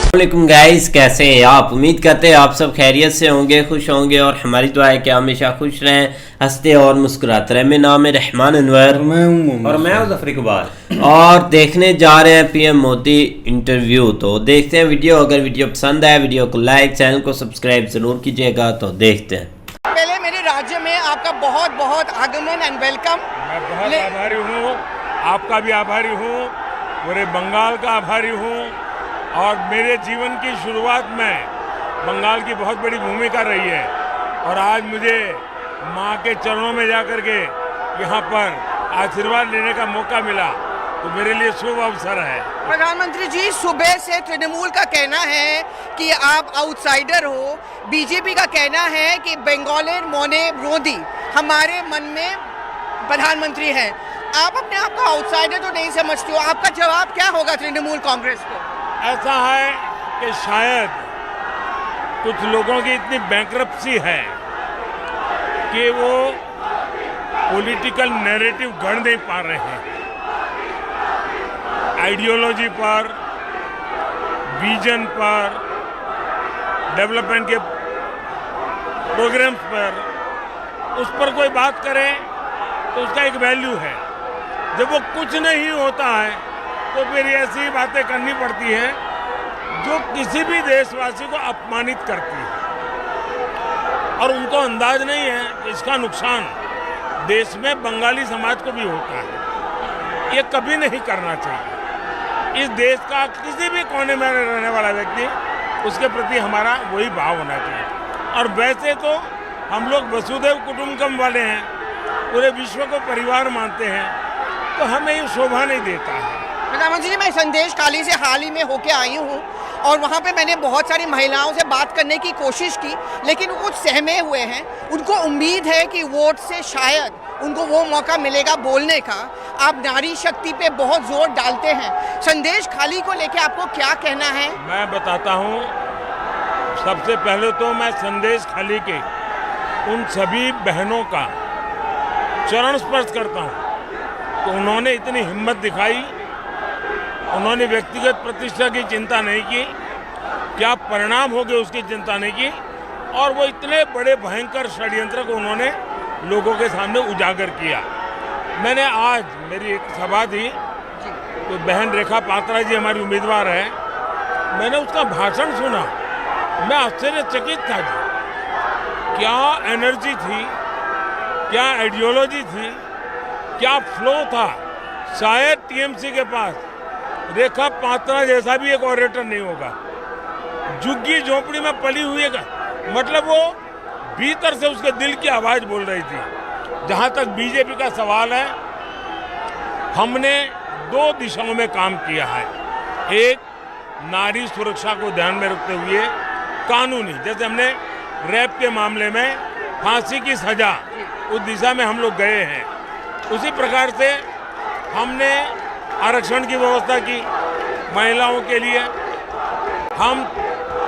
वालेकुम गाइस, कैसे हैं आप? उम्मीद करते हैं आप सब खैरियत से होंगे, खुश होंगे और हमारी दुआ है कि हमेशा खुश रहें, हंसते और मुस्कुराते रहें। मेरा नाम है रहमान अनवर और मैं हूं ज़फर इकबाल और देखने जा रहे हैं पीएम मोदी इंटरव्यू। तो देखते हैं वीडियो। अगर वीडियो पसंद आए वीडियो को लाइक, चैनल को सब्सक्राइब जरूर कीजिएगा। तो देखते हैं। पहले मेरे राज्य में आपका बहुत बहुत आगमन एंड वेलकम। मैं बहुत आभारी हूँ, आपका भी आभारी हूँ, पूरे बंगाल का आभारी हूँ। और मेरे जीवन की शुरुआत में बंगाल की बहुत बड़ी भूमिका रही है और आज मुझे माँ के चरणों में जाकर के यहाँ पर आशीर्वाद लेने का मौका मिला, तो मेरे लिए शुभ अवसर है। प्रधानमंत्री जी, सुबह से तृणमूल का कहना है कि आप आउटसाइडर हो, बीजेपी का कहना है कि बेंगोलियन मोदी हमारे मन में प्रधानमंत्री हैं। आप अपने आप को आउटसाइडर तो नहीं समझते हो, आपका जवाब क्या होगा तृणमूल कांग्रेस को? ऐसा है कि शायद कुछ लोगों की इतनी बैंक्रप्सी है कि वो पॉलिटिकल नैरेटिव गढ़ नहीं पा रहे हैं। आइडियोलॉजी पर, विजन पर, डेवलपमेंट के प्रोग्राम्स पर, उस पर कोई बात करे तो उसका एक वैल्यू है। जब वो कुछ नहीं होता है तो फिर ऐसी बातें करनी पड़ती हैं जो किसी भी देशवासी को अपमानित करती है और उनको अंदाज नहीं है कि इसका नुकसान देश में बंगाली समाज को भी होता है। ये कभी नहीं करना चाहिए। इस देश का किसी भी कोने में रहने वाला व्यक्ति, उसके प्रति हमारा वही भाव होना चाहिए। और वैसे तो हम लोग वसुधैव कुटुंबकम वाले हैं, पूरे विश्व को परिवार मानते हैं, तो हमें ये शोभा नहीं देता है। प्रधानमंत्री जी, मैं संदेश खाली से हाल ही में होके आई हूँ और वहाँ पे मैंने बहुत सारी महिलाओं से बात करने की कोशिश की, लेकिन वो कुछ सहमे हुए हैं। उनको उम्मीद है कि वोट से शायद उनको वो मौका मिलेगा बोलने का। आप नारी शक्ति पे बहुत जोर डालते हैं, संदेश खाली को लेके आपको क्या कहना है? मैं बताता हूँ। सबसे पहले तो मैं संदेश खाली के उन सभी बहनों का चरण स्पर्श करता हूँ तो उन्होंने इतनी हिम्मत दिखाई, उन्होंने व्यक्तिगत प्रतिष्ठा की चिंता नहीं की, क्या परिणाम हो गए उसकी चिंता नहीं की, और वो इतने बड़े भयंकर षड्यंत्र को उन्होंने लोगों के सामने उजागर किया। मैंने आज मेरी एक सभा थी, तो बहन रेखा पात्रा जी हमारी उम्मीदवार है, मैंने उसका भाषण सुना, मैं आश्चर्यचकित था जी। क्या एनर्जी थी, क्या आइडियोलॉजी थी, क्या फ्लो था। शायद टीएमसी के पास रेखा पात्रा जैसा भी एक ऑरेटर नहीं होगा। झुग्गी झोपड़ी में पली हुई है, मतलब वो भीतर से उसके दिल की आवाज बोल रही थी। जहां तक बीजेपी का सवाल है, हमने दो दिशाओं में काम किया है। एक, नारी सुरक्षा को ध्यान में रखते हुए कानूनी, जैसे हमने रेप के मामले में फांसी की सजा, उस दिशा में हम लोग गए हैं। उसी प्रकार से हमने आरक्षण की व्यवस्था की महिलाओं के लिए। हम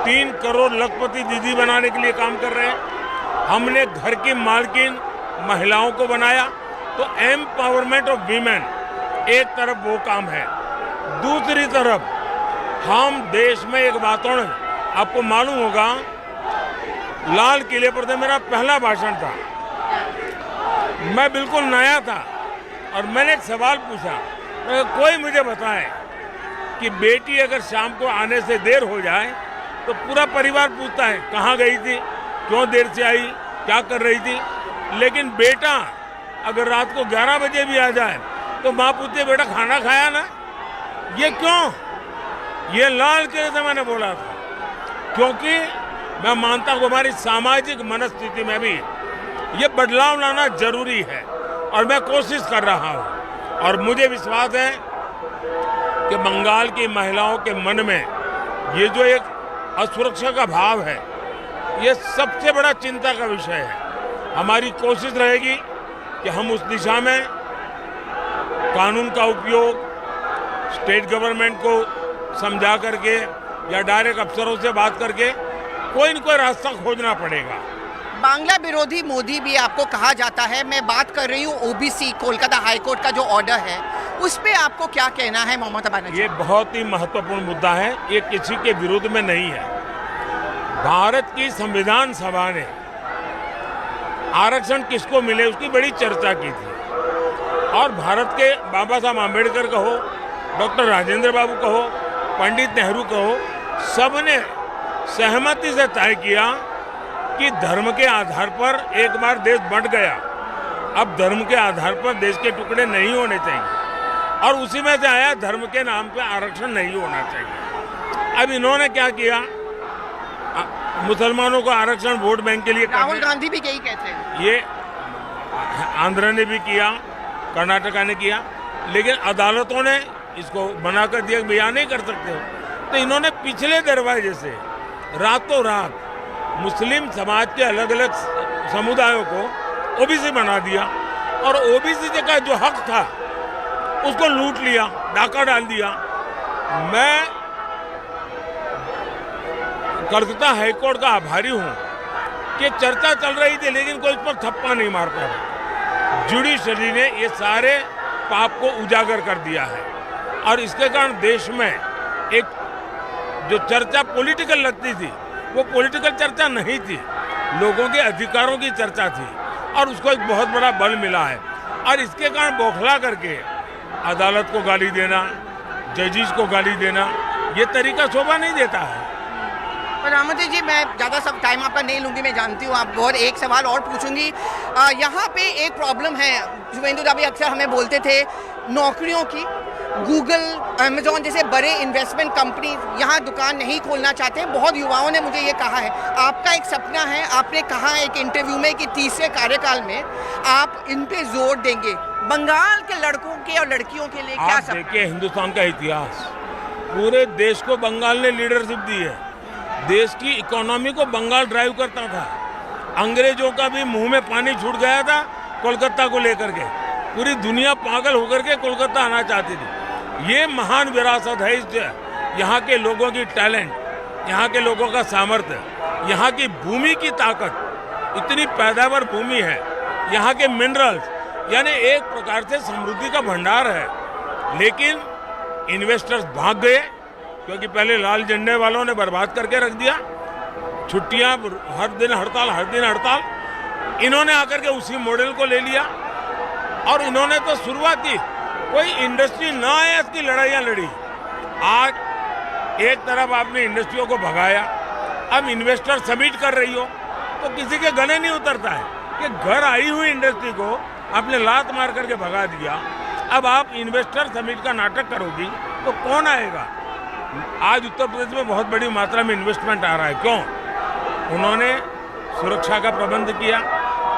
3 करोड़ लखपति दीदी बनाने के लिए काम कर रहे हैं। हमने घर की मालकिन महिलाओं को बनाया। तो एम्पावरमेंट ऑफ वीमेन एक तरफ वो काम है, दूसरी तरफ हम देश में एक वातावरण, आपको मालूम होगा, लाल किले पर तो मेरा पहला भाषण था, मैं बिल्कुल नया था और मैंने एक सवाल पूछा, कोई मुझे बताए कि बेटी अगर शाम को आने से देर हो जाए तो पूरा परिवार पूछता है कहाँ गई थी, क्यों देर से आई, क्या कर रही थी। लेकिन बेटा अगर रात को 11 बजे भी आ जाए तो माँ पूछती, बेटा खाना खाया ना। ये क्यों? ये लाल किले से मैंने बोला था, क्योंकि मैं मानता हूँ हमारी सामाजिक मनस्थिति में भी ये बदलाव लाना जरूरी है और मैं कोशिश कर रहा हूँ। और मुझे विश्वास है कि बंगाल की महिलाओं के मन में ये जो एक असुरक्षा का भाव है, ये सबसे बड़ा चिंता का विषय है। हमारी कोशिश रहेगी कि हम उस दिशा में कानून का उपयोग, स्टेट गवर्नमेंट को समझा करके या डायरेक्ट अफसरों से बात करके कोई न कोई रास्ता खोजना पड़ेगा। बांग्ला विरोधी मोदी भी आपको कहा जाता है। मैं बात कर रही हूँ ओबीसी कोलकाता हाई कोर्ट का जो ऑर्डर है उस पे आपको क्या कहना है ममता बनर्जी? ये बहुत ही महत्वपूर्ण मुद्दा है, ये किसी के विरुद्ध में नहीं है। भारत की संविधान सभा ने आरक्षण किसको मिले उसकी बड़ी चर्चा की थी और भारत के बाबा साहब आम्बेडकर कहो, डॉक्टर राजेंद्र बाबू कहो, पंडित नेहरू कहो, सबने सहमति से तय किया कि धर्म के आधार पर एक बार देश बंट गया, अब धर्म के आधार पर देश के टुकड़े नहीं होने चाहिए और उसी में से आया धर्म के नाम पे आरक्षण नहीं होना चाहिए। अब इन्होंने क्या किया, मुसलमानों को आरक्षण वोट बैंक के लिए, राहुल गांधी भी यही कहते हैं, ये आंध्र ने भी किया, कर्नाटका ने किया, लेकिन अदालतों ने इसको मना कर दिया, बयान नहीं कर सकते हो। तो इन्होंने पिछले दरवाजे से रातों रात मुस्लिम समाज के अलग अलग समुदायों को ओबीसी बना दिया और ओबीसी का जो हक था उसको लूट लिया, डाका डाल दिया। मैं कलकत्ता हाईकोर्ट का आभारी हूं कि चर्चा चल रही थी लेकिन कोई इस पर थप्पा नहीं मार पाया। जुडिशरी ने ये सारे पाप को उजागर कर दिया है और इसके कारण देश में एक जो चर्चा पॉलिटिकल लगती थी वो पॉलिटिकल चर्चा नहीं थी, लोगों के अधिकारों की चर्चा थी और उसको एक बहुत बड़ा बल मिला है। और इसके कारण बौखला करके अदालत को गाली देना, जजेस को गाली देना, ये तरीका शोभा नहीं देता है। प्रधानमंत्री जी, मैं ज़्यादा सब टाइम आपका नहीं लूँगी, मैं जानती हूँ आप बहुत, एक सवाल और पूछूंगी। यहाँ पे एक प्रॉब्लम है, शुभेंदु दा भी अक्सर हमें बोलते थे नौकरियों की। गूगल, अमेजॉन जैसे बड़े इन्वेस्टमेंट कंपनी यहाँ दुकान नहीं खोलना चाहते हैं। बहुत युवाओं ने मुझे ये कहा है, आपका एक सपना है, आपने कहा एक इंटरव्यू में कि तीसरे कार्यकाल में आप इन पे जोर देंगे। बंगाल के लड़कों के और लड़कियों के लिए क्या सपना? देखिए, हिंदुस्तान का इतिहास, पूरे देश को बंगाल ने लीडरशिप दी है। देश की इकोनॉमी को बंगाल ड्राइव करता था। अंग्रेजों का भी मुंह में पानी छूट गया था कोलकाता को लेकर के। पूरी दुनिया पागल होकर के कोलकाता आना चाहती थी। ये महान विरासत है, इस यहाँ के लोगों की टैलेंट, यहाँ के लोगों का सामर्थ्य, यहाँ की भूमि की ताकत, इतनी पैदावार भूमि है, यहाँ के मिनरल्स, यानी एक प्रकार से समृद्धि का भंडार है। लेकिन इन्वेस्टर्स भाग गए क्योंकि पहले लाल झंडे वालों ने बर्बाद करके रख दिया। छुट्टियां, हर दिन हड़ताल, इन्होंने आकर के उसी मॉडल को ले लिया और इन्होंने तो शुरुआत की, कोई इंडस्ट्री ना है इसकी लड़ाइयाँ लड़ी। आज एक तरफ आपने इंडस्ट्रियों को भगाया, अब इन्वेस्टर समिट कर रही हो तो किसी के गले नहीं उतरता है कि घर आई हुई इंडस्ट्री को आपने लात मार करके भगा दिया। अब आप इन्वेस्टर समिट का नाटक करोगी तो कौन आएगा? आज उत्तर प्रदेश में बहुत बड़ी मात्रा में इन्वेस्टमेंट आ रहा है। क्यों? उन्होंने सुरक्षा का प्रबंध किया,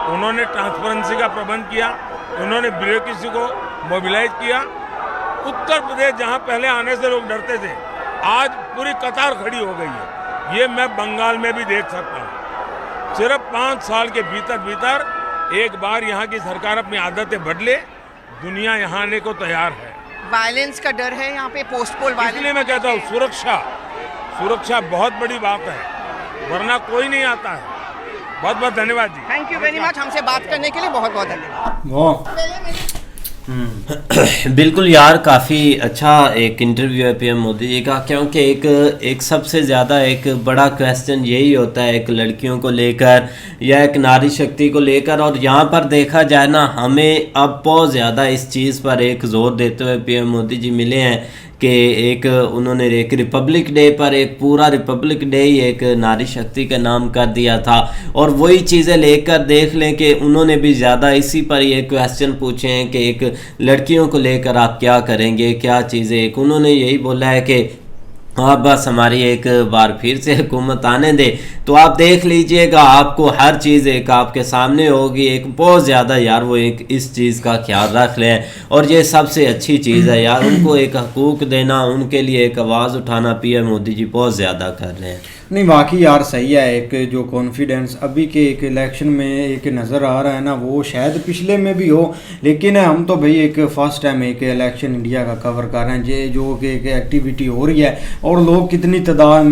उन्होंने ट्रांसपेरेंसी का प्रबंध किया, उन्होंने ब्यूरोक्रेसी को मोबिलाइज किया। उत्तर प्रदेश जहां पहले आने से लोग डरते थे, आज पूरी कतार खड़ी हो गई है। ये मैं बंगाल में भी देख सकता हूँ। सिर्फ 5 साल के भीतर एक बार यहाँ की सरकार अपनी आदतें बदले, दुनिया यहाँ आने को तैयार है। वायलेंस का डर है यहाँ पे, पोस्टपोल वायलेंस। इसलिए मैं कहता हूँ सुरक्षा बहुत बड़ी बात है, वरना कोई नहीं आता है। बहुत बहुत धन्यवाद जी। थैंक यू वेरी मच, हमसे बात करने के लिए बहुत बहुत धन्यवाद। बिल्कुल यार, काफ़ी अच्छा एक इंटरव्यू है पीएम मोदी जी का, क्योंकि एक सबसे ज़्यादा एक बड़ा क्वेश्चन यही होता है एक लड़कियों को लेकर या एक नारी शक्ति को लेकर। और यहाँ पर देखा जाए ना, हमें अब बहुत ज़्यादा इस चीज़ पर एक ज़ोर देते हुए पीएम मोदी जी मिले हैं कि एक उन्होंने एक रिपब्लिक डे पर एक पूरा रिपब्लिक डे ही एक नारी शक्ति का नाम कर दिया था। और वही चीज़ें लेकर देख लें कि उन्होंने भी ज़्यादा इसी पर ये क्वेश्चन पूछे हैं कि एक लड़कियों को लेकर आप क्या करेंगे, क्या चीज़ें। एक उन्होंने यही बोला है कि आप बस हमारी एक बार फिर से हुकूमत आने दे तो आप देख लीजिएगा, आपको हर चीज़ एक आपके सामने होगी। एक बहुत ज़्यादा यार वो एक इस चीज़ का ख्याल रख लें और ये सबसे अच्छी चीज़ है यार, उनको एक हकूक़ देना, उनके लिए एक आवाज़ उठाना पीएम मोदी जी बहुत ज़्यादा कर रहे हैं। नहीं वाकई यार सही है, एक जो कॉन्फिडेंस अभी के एक इलेक्शन में एक नज़र आ रहा है ना, वो शायद पिछले में भी हो, लेकिन हम तो भाई एक फर्स्ट टाइम एक इलेक्शन इंडिया का कवर कर रहे हैं जो कि एक एक्टिविटी हो रही है और लोग कितनी तादाद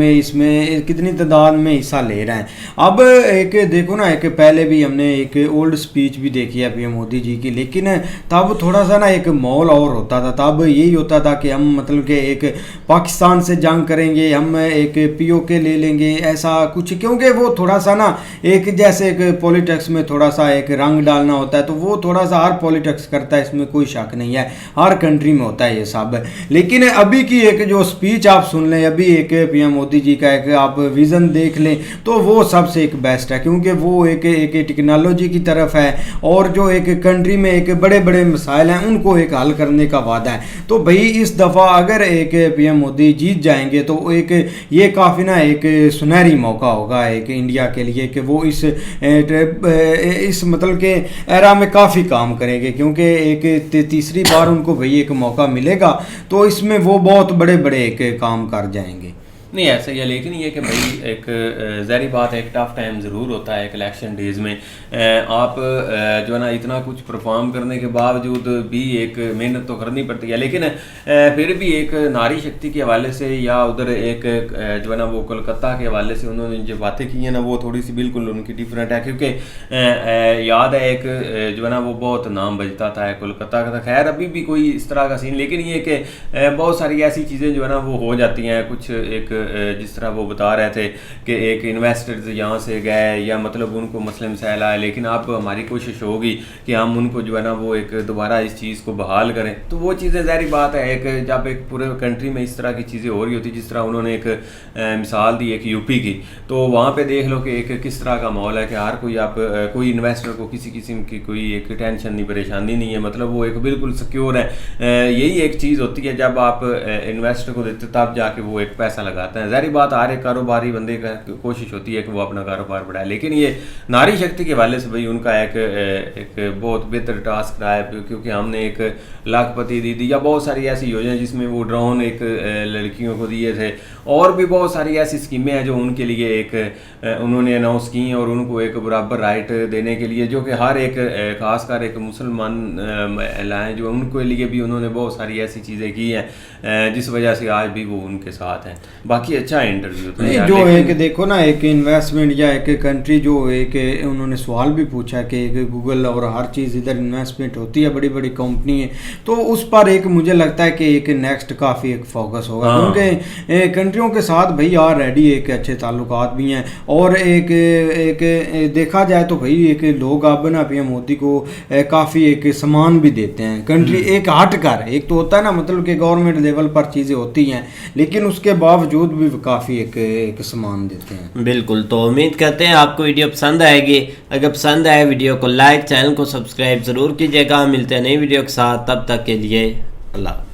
में हिस्सा ले रहे हैं। अब एक देखो ना, एक पहले भी हमने एक ओल्ड स्पीच भी देखी है पीएम मोदी जी की, लेकिन तब थोड़ा सा ना एक माहौल और होता था। तब यही होता था कि हम मतलब कि एक पाकिस्तान से जंग करेंगे, हम एक पीओके ले लेंगे, ऐसा कुछ, क्योंकि वो थोड़ा सा ना एक जैसे एक पॉलिटिक्स में थोड़ा सा एक रंग डालना होता है, तो वो थोड़ा सा हर पॉलिटिक्स करता है, इसमें कोई शक नहीं है, हर कंट्री में होता है ये सब। लेकिन अभी की एक जो स्पीच आप सुन लें, अभी एक पीएम मोदी जी का एक आप विज़न देख लें, तो वो सबसे एक बेस्ट है, क्योंकि वो एक टेक्नोलॉजी की तरफ है और जो एक कंट्री में एक बड़े बड़े मसाइल हैं उनको एक हल करने का वादा है। तो भाई इस दफ़ा अगर एक पीएम मोदी जीत जाएंगे तो एक ये काफ़ी ना एक सुनहरी मौका होगा एक इंडिया के लिए कि वो इस मतलब के एरा में काफ़ी काम करेंगे, क्योंकि एक तीसरी बार उनको भाई एक मौका मिलेगा तो इसमें वो बहुत बड़े बड़े एक काम कर जाएंगे। नहीं ऐसा ही है, लेकिन ये कि भाई एक ज़ाहिर बात है एक टफ टाइम ज़रूर होता है एक इलेक्शन डेज़ में। आप जो है ना इतना कुछ परफॉर्म करने के बावजूद भी एक मेहनत तो करनी पड़ती है, लेकिन फिर भी एक नारी शक्ति के हवाले से या उधर एक जो है ना वो कोलकाता के हवाले से उन्होंने जो बातें की हैं ना वो थोड़ी सी बिल्कुल उनकी डिफरेंट है, क्योंकि याद है एक जो है ना वो बहुत नाम बजता था कोलकाता का। खैर अभी भी कोई इस तरह का सीन, लेकिन ये कि बहुत सारी ऐसी चीज़ें जो है ना वो हो जाती हैं। कुछ एक जिस तरह वो बता रहे थे कि एक इन्वेस्टर्स यहाँ से गए या मतलब उनको मसले मसाइल आए, लेकिन अब हमारी कोशिश होगी कि हम उनको जो है ना वो एक दोबारा इस चीज़ को बहाल करें। तो वो चीज़ें ज़ाहिर बात है एक जब एक पूरे कंट्री में इस तरह की चीज़ें हो रही होती, जिस तरह उन्होंने एक मिसाल दी एक यूपी की, तो वहाँ पे देख लो कि एक किस तरह का माहौल है कि हर कोई आप कोई इन्वेस्टर को किसी किस्म की कोई एक टेंशन नहीं, परेशानी नहीं है, मतलब वो एक बिल्कुल सिक्योर है। यही एक चीज़ होती है जब आप इन्वेस्टर को देते तब जाके वो एक पैसा लगाता है। ज़ाहिर बात हर एक कारोबारी बंदे का कोशिश होती है कि वो अपना कारोबार बढ़ाए, लेकिन ये नारी शक्ति के हवाले से भाई उनका एक बहुत बेहतर टास्क रहा है, क्योंकि हमने एक लाखपति दीदी या बहुत सारी ऐसी योजना जिसमें वो ड्रोन एक लड़कियों को दिए थे, और भी बहुत सारी ऐसी स्कीमें हैं जो उनके लिए एक उन्होंने अनाउंस की हैं और उनको एक बराबर राइट देने के लिए, जो कि हर एक खासकर एक मुसलमान महिलाएं जो उनके लिए भी उन्होंने बहुत सारी ऐसी चीज़ें की हैं जिस वजह से आज भी वो उनके साथ हैं। बाकी अच्छा है इंटरव्यू तो जो एक देखो ना एक इन्वेस्टमेंट या एक कंट्री जो एक उन्होंने सवाल भी पूछा कि एक गूगल और हर चीज़ इधर इन्वेस्टमेंट होती है, बड़ी बड़ी कंपनी है, तो उस पर एक मुझे लगता है कि एक नेक्स्ट काफ़ी एक फोकस होगा, क्योंकि कंट्रियों के साथ भाई ऑलरेडी एक अच्छे ताल्लुकात भी हैं और एक देखा जाए तो भाई एक लोग अब ना पीएम मोदी को काफ़ी एक सम्मान भी देते हैं। कंट्री एक हट कर एक तो होता है ना मतलब कि गवर्नमेंट लेवल पर चीज़ें होती हैं, लेकिन उसके बावजूद भी काफ़ी एक सम्मान देते हैं। बिल्कुल, तो उम्मीद करते हैं आपको वीडियो पसंद आएगी। अगर पसंद आए वीडियो को लाइक, चैनल को सब्सक्राइब ज़रूर कीजिएगा। मिलते हैं नई वीडियो के साथ, तब तक के लिए अल्लाह।